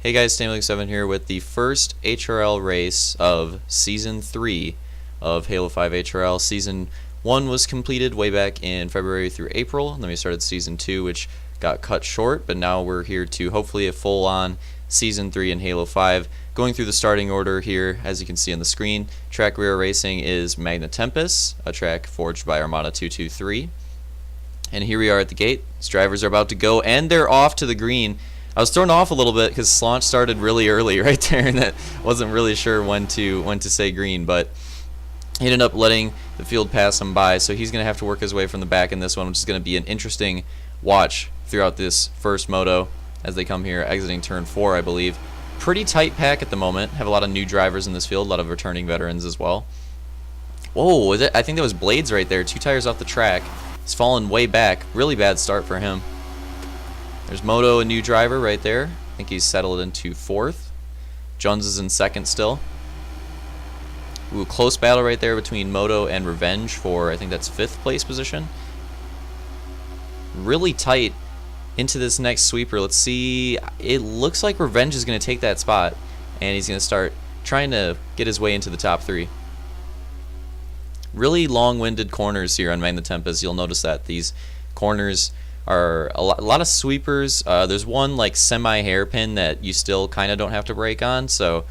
Hey guys, Stanley7 here with the first HRL race of Season 3 of Halo 5 HRL. Season 1 was completed way back in February through April, and then we started Season 2, which got cut short, but now we're here to hopefully a full-on Season 3 in Halo 5. Going through the starting order here, as you can see on the screen, track we are racing is Magna Tempus, a track forged by Armada 223. And here we are at the gate. These drivers are about to go, and they're off to the green. I was thrown off a little bit because launch started really early right there, and that wasn't really sure when to say green, but he ended up letting the field pass him by, so he's going to have to work his way from the back in this one, which is going to be an interesting watch throughout this first moto as they come here, exiting turn 4, I believe. Pretty tight pack at the moment. Have a lot of new drivers in this field, a lot of returning veterans as well. Whoa, I think that was Blades right there, 2 tires off the track. He's fallen way back. Really bad start for him. There's Moto, a new driver right there. I think he's settled into 4th. Jones is in 2nd still. Ooh, close battle right there between Moto and Revenge for, I think that's 5th place position. Really tight into this next sweeper. Let's see. It looks like Revenge is going to take that spot, and he's going to start trying to get his way into the top 3. Really long-winded corners here on Magna Tempus. You'll notice that these corners are a lot of sweepers. There's one like semi-hairpin that you still kind of don't have to brake on, so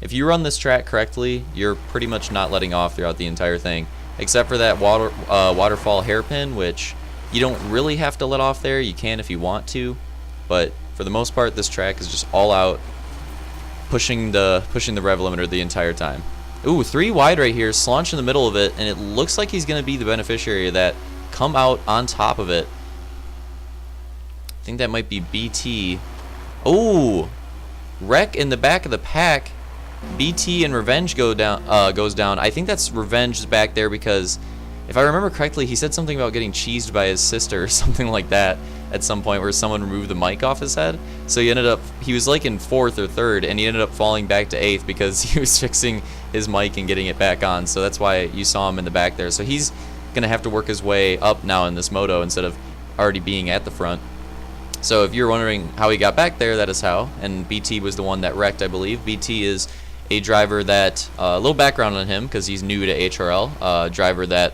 if you run this track correctly, you're pretty much not letting off throughout the entire thing, except for that waterfall hairpin, which you don't really have to let off there. You can if you want to, but for the most part, this track is just all out pushing the rev limiter the entire time. Ooh, 3 wide right here, Slaunch in the middle of it, and it looks like he's going to be the beneficiary of that. Come out on top of it. I think that might be BT. Oh, wreck in the back of the pack. BT and Revenge goes down. I think that's Revenge's back there because if I remember correctly, he said something about getting cheesed by his sister or something like that at some point where someone removed the mic off his head. So he was like in 4th or 3rd, and he ended up falling back to 8th because he was fixing his mic and getting it back on. So that's why you saw him in the back there. So he's going to have to work his way up now in this moto instead of already being at the front. So if you're wondering how he got back there, that is how. And BT was the one that wrecked, I believe. BT is a driver that, a little background on him because he's new to HRL. Driver that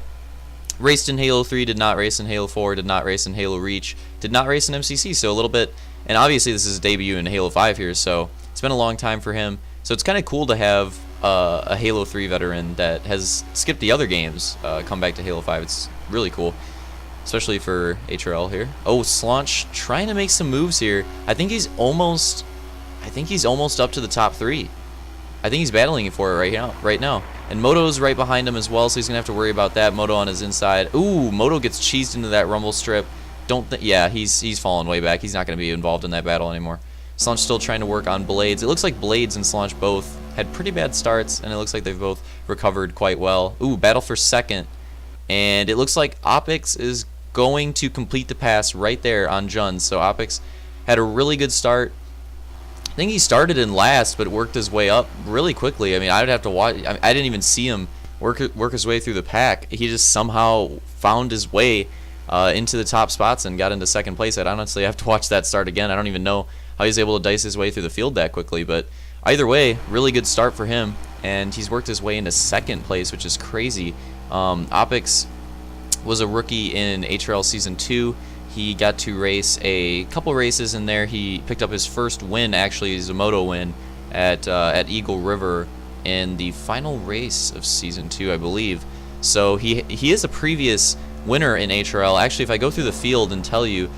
raced in Halo 3, did not race in Halo 4, did not race in Halo Reach, did not race in MCC. So a little bit, and obviously this is his debut in Halo 5 here, so it's been a long time for him. So it's kind of cool to have a Halo 3 veteran that has skipped the other games come back to Halo 5. It's really cool, especially for HRL here. Oh, Slaunch trying to make some moves here. I think he's almost up to the top 3. I think he's battling for it right now. And Moto's right behind him as well, so he's gonna have to worry about that. Moto on his inside. Ooh, Moto gets cheesed into that rumble strip. Yeah, he's fallen way back. He's not gonna be involved in that battle anymore. Slaunch still trying to work on Blades. It looks like Blades and Slaunch both had pretty bad starts, and it looks like they've both recovered quite well. Ooh, battle for 2nd. And it looks like Opix is going to complete the pass right there on Juns. So Opix had a really good start. I think he started in last, but worked his way up really quickly. I mean, I'd have to watch. I didn't even see him work his way through the pack. He just somehow found his way into the top spots and got into 2nd place. I'd honestly have to watch that start again. I don't even know how he's able to dice his way through the field that quickly. But either way, really good start for him, and he's worked his way into 2nd place, which is crazy. Opix was a rookie in HRL Season 2. He got to race a couple races in there. He picked up his first win, actually, is a moto win at Eagle River in the final race of Season 2, I believe. So he is a previous winner in HRL. Actually, if I go through the field and tell you,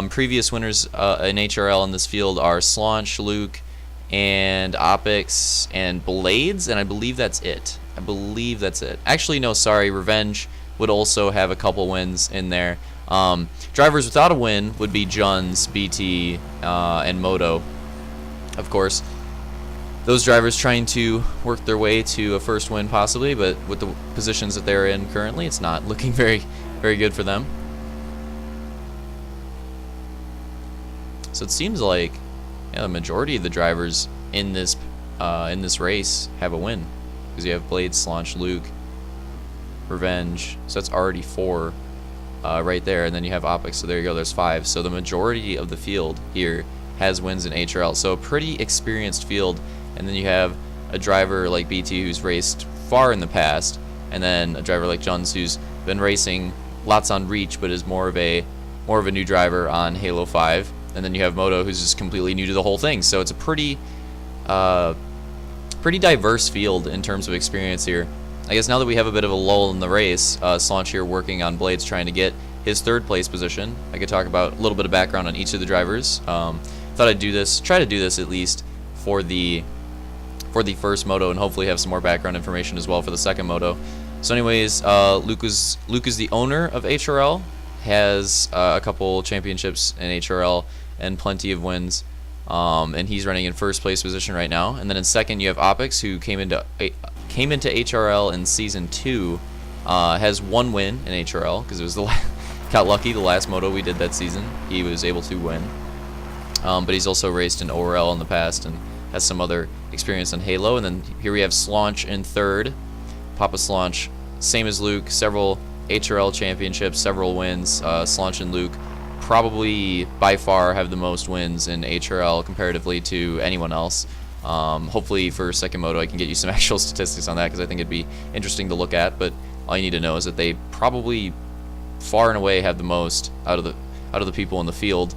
previous winners in HRL in this field are Slaunch, Luke, and Opix, and Blades, and I believe that's it. Actually, no, sorry, Revenge would also have a couple wins in there. Drivers without a win would be Juns, BT, and Moto, of course. Those drivers trying to work their way to a first win possibly, but with the positions that they're in currently, it's not looking very good for them. So it seems like the majority of the drivers in this race have a win, because you have Blade, Slaunch, Luke, Revenge. So that's already 4. Right there, and then you have Opix, so there you go, there's 5. So the majority of the field here has wins in HRL. So a pretty experienced field. And then you have a driver like BT who's raced far in the past, and then a driver like Juns who's been racing lots on Reach but is more of a new driver on Halo 5. And then you have Moto who's just completely new to the whole thing. So it's a pretty diverse field in terms of experience here. I guess now that we have a bit of a lull in the race, Slaunch here working on Blades trying to get his 3rd place position. I could talk about a little bit of background on each of the drivers. Thought I'd try to do this at least for the first moto, and hopefully have some more background information as well for the second moto. So anyways, Luke is the owner of HRL, has a couple championships in HRL and plenty of wins, and he's running in 1st place position right now. And then in 2nd you have Opix, who came into HRL in season 2, has 1 win in HRL because it was got lucky the last moto we did that season. He was able to win, but he's also raced in ORL in the past and has some other experience in Halo. And then here we have Slaunch in 3rd. Papaslau, same as Luke, several HRL championships, several wins. Slaunch and Luke probably by far have the most wins in HRL comparatively to anyone else. Hopefully for second moto I can get you some actual statistics on that, because I think it'd be interesting to look at. But all you need to know is that they probably far and away have the most out of the people in the field.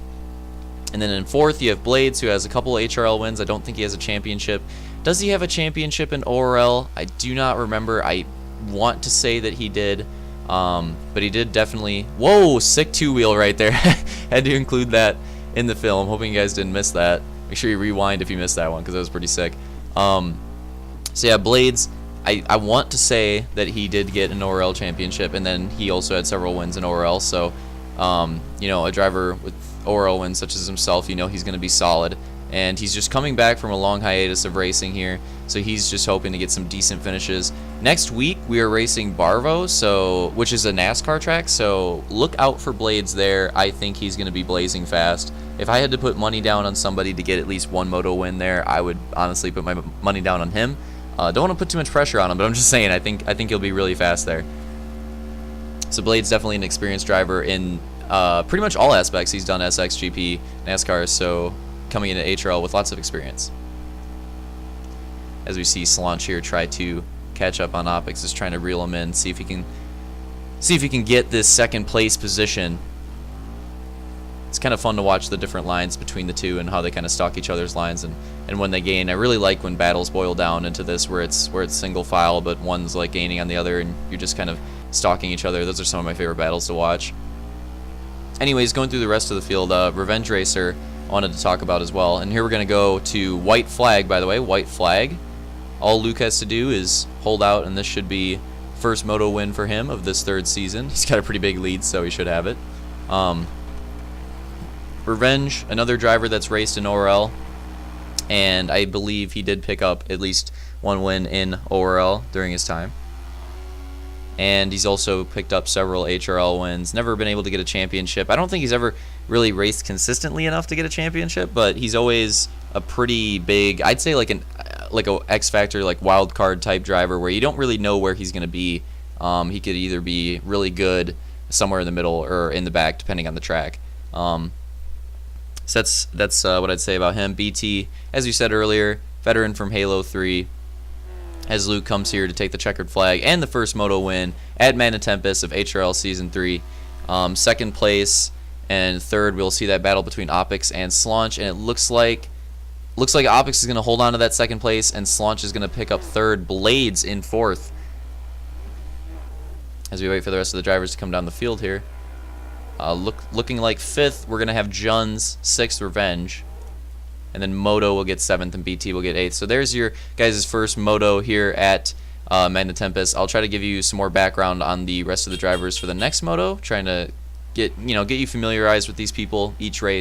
And then in 4th you have Blades, who has a couple HRL wins. I don't think he has a championship. Does he have a championship in ORL? I do not remember. I want to say that he did, but he did definitely. Whoa, sick 2-wheel right there. Had to include that in the film. Hoping you guys didn't miss that. Make sure you rewind if you missed that one, because that was pretty sick. So yeah, Blades, I want to say that he did get an ORL championship, and then he also had several wins in ORL. So you know, a driver with ORL wins such as himself, you know he's going to be solid. And he's just coming back from a long hiatus of racing here, so he's just hoping to get some decent finishes. Next week we are racing Barvo, which is a NASCAR track, so look out for Blades there. I think he's going to be blazing fast. If I had to put money down on somebody to get at least 1 moto win there, I would honestly put my money down on him. Don't want to put too much pressure on him, but I'm just saying I think he'll be really fast there. So Blades definitely an experienced driver in pretty much all aspects. He's done SXGP, NASCAR, so coming into HRL with lots of experience. As we see Slaunch here try to catch up on Opix, just trying to reel him in, see if he can get this 2nd place position. It's kind of fun to watch the different lines between the two and how they kind of stalk each other's lines and when they gain. I really like when battles boil down into this where it's single file, but one's like gaining on the other and you're just kind of stalking each other. Those are some of my favorite battles to watch. Anyways, going through the rest of the field, Revenge Racer I wanted to talk about as well. And here we're going to go to White Flag, by the way. White Flag. All Luke has to do is hold out, and this should be first moto win for him of this 3rd season. He's got a pretty big lead, so he should have it. Revenge, another driver that's raced in ORL, and I believe he did pick up at least 1 win in ORL during his time. And he's also picked up several HRL wins. Never been able to get a championship. I don't think he's ever really raced consistently enough to get a championship, but he's always a pretty big, I'd say like a X Factor, like wild card type driver where you don't really know where he's going to be. He could either be really good somewhere in the middle or in the back, depending on the track. So that's what I'd say about him. BT, as you said earlier, veteran from Halo 3. As Luke comes here to take the checkered flag and the first moto win at Magna Tempus of HRL Season 3. 2nd place and 3rd, we'll see that battle between Opix and Slaunch, and it looks like Opix is going to hold on to that 2nd place, and Slaunch is going to pick up 3rd. Blades in 4th. As we wait for the rest of the drivers to come down the field here. Looking like 5th, we're going to have Juns, 6th, Revenge. And then Moto will get 7th and BT will get 8th. So there's your guys' first Moto here at Magna Tempus. I'll try to give you some more background on the rest of the drivers for the next Moto, trying to get you familiarized with these people each race.